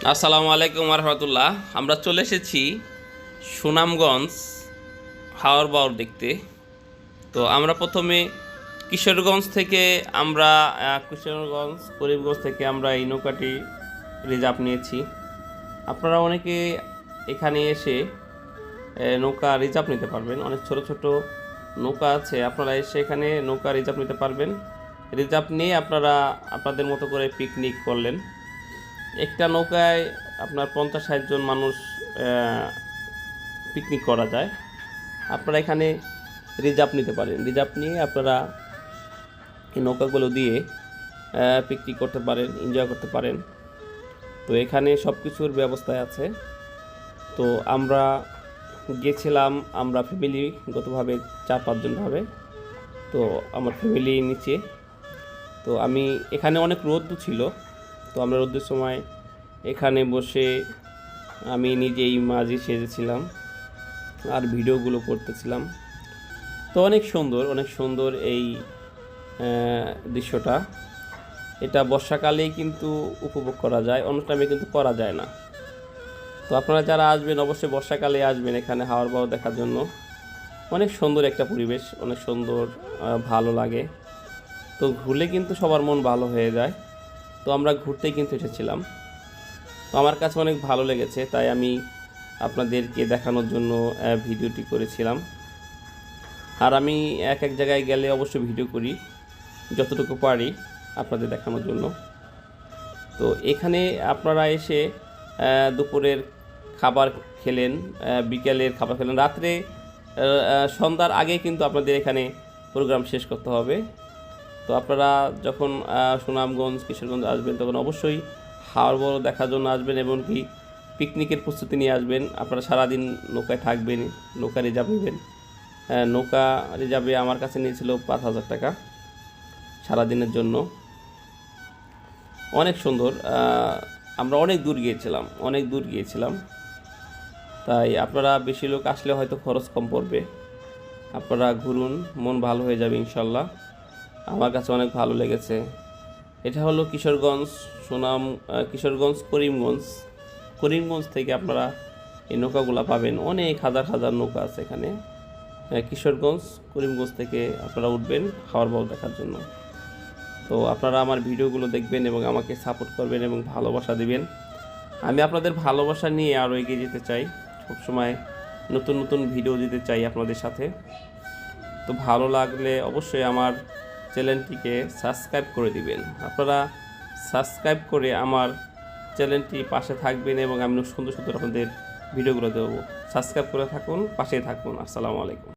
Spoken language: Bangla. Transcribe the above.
আসসালামু আলাইকুম রহমতুল্লাহ। আমরা চলে এসেছি সুনামগঞ্জ হাওর বাওর দেখতে। তো আমরা প্রথমে কিশোরগঞ্জ থেকে কিশোরগঞ্জ করিমগঞ্জ থেকে আমরা এই নৌকাটি রিজার্ভ নিয়েছি। আপনারা অনেকে এখানে এসে নৌকা রিজার্ভ নিতে পারবেন। অনেক ছোট ছোট নৌকা আছে, আপনারা এসে এখানে নৌকা রিজার্ভ নিতে পারবেন। রিজার্ভ নিয়ে আপনারা আপনাদের মতো করে পিকনিক করলেন। একটা নৌকায় আপনার 50-60 জন মানুষ পিকনিক করা যায়। আপনারা এখানে রিজার্ভ নিতে পারেন। রিজার্ভ নিয়ে আপনারা এই নৌকাগুলো দিয়ে পিকনিক করতে পারেন, এনজয় করতে পারেন। তো এখানে সব কিছুর ব্যবস্থায় আছে। তো আমরা গিয়েছিলাম, আমরা ফ্যামিলিগতভাবে 4-5 জনভাবে। তো আমার ফ্যামিলি নিচে। তো আমি এখানে অনেক রোদ্দু ছিল, তো আমরা রোদ্দুর সময় এখানে বসে আমি নিজেই মাঝি সেজেছিলাম আর ভিডিওগুলো করতেছিলাম। তো অনেক সুন্দর এই দৃশ্যটা। এটা বর্ষাকালেই কিন্তু উপভোগ করা যায়, অন্য টাইমে কিন্তু করা যায় না। তো আপনারা যারা আসবেন অবশ্যই বর্ষাকালে আসবেন এখানে হাওর বাওর দেখার জন্য। অনেক সুন্দর একটা পরিবেশ, অনেক সুন্দর, ভালো লাগে। তো ঘুরলে কিন্তু সবার মন ভালো হয়ে যায়। তো আমরা ঘুরতেই কিন্তু এসেছিলাম। তো আমার কাছে অনেক ভালো লেগেছে, তাই আমি আপনাদেরকে দেখানোর জন্য ভিডিওটি করেছিলাম। আর আমি এক জায়গায় গেলে অবশ্যই ভিডিও করি যতটুকু পারি আপনাদের দেখানোর জন্য। তো এখানে আপনারা এসে দুপুরের খাবার খেলেন, বিকেলের খাবার খেলেন, রাত্রে সন্ধ্যার আগে কিন্তু আপনাদের এখানে প্রোগ্রাম শেষ করতে হবে। তো আপনারা যখন সুনামগঞ্জ কিশোরগঞ্জ আসবেন তখন অবশ্যই হাওর বাওর দেখার জন্য আসবেন, এমনকি পিকনিকের প্রস্তুতি নিয়ে আসবেন। আপনারা সারাদিন নৌকায় থাকবেন, নৌকা রিজার্ভ নেবেন। নৌকা রিজার্ভে আমার কাছে নিয়েছিল 5,000 টাকা সারাদিনের জন্য। অনেক সুন্দর। আমরা অনেক দূর গিয়েছিলাম। তাই আপনারা বেশি লোক আসলে হয়তো খরচ কম পড়বে। আপনারা ঘুরুন, মন ভালো হয়ে যাবে ইনশাল্লাহ। আমার কাছে অনেক ভালো লেগেছে। এটা হলো কিশোরগঞ্জ করিমগঞ্জ থেকে আপনারা এই নৌকাগুলো পাবেন। অনেক হাজার নৌকা আছে এখানে। কিশোরগঞ্জ করিমগঞ্জ থেকে আপনারা উঠবেন হাওর বাওর দেখার জন্য। তো আপনারা আমার ভিডিওগুলো দেখবেন এবং আমাকে সাপোর্ট করবেন এবং ভালোবাসা দিবেন। আমি আপনাদের ভালোবাসা নিয়ে আরও এগিয়ে যেতে চাই, সবসময় নতুন ভিডিও দিতে চাই আপনাদের সাথে। তো ভালো লাগলে অবশ্যই আমার চ্যানেলটিকে সাবস্ক্রাইব করে দিবেন। আপনারা সাবস্ক্রাইব করে আমার চ্যানেলটি পাশে থাকবেন এবং আমি সুন্দর আপনাদের ভিডিওগুলো দেবো। সাবস্ক্রাইব করে থাকুন, পাশেই থাকুন। আসসালামু আলাইকুম।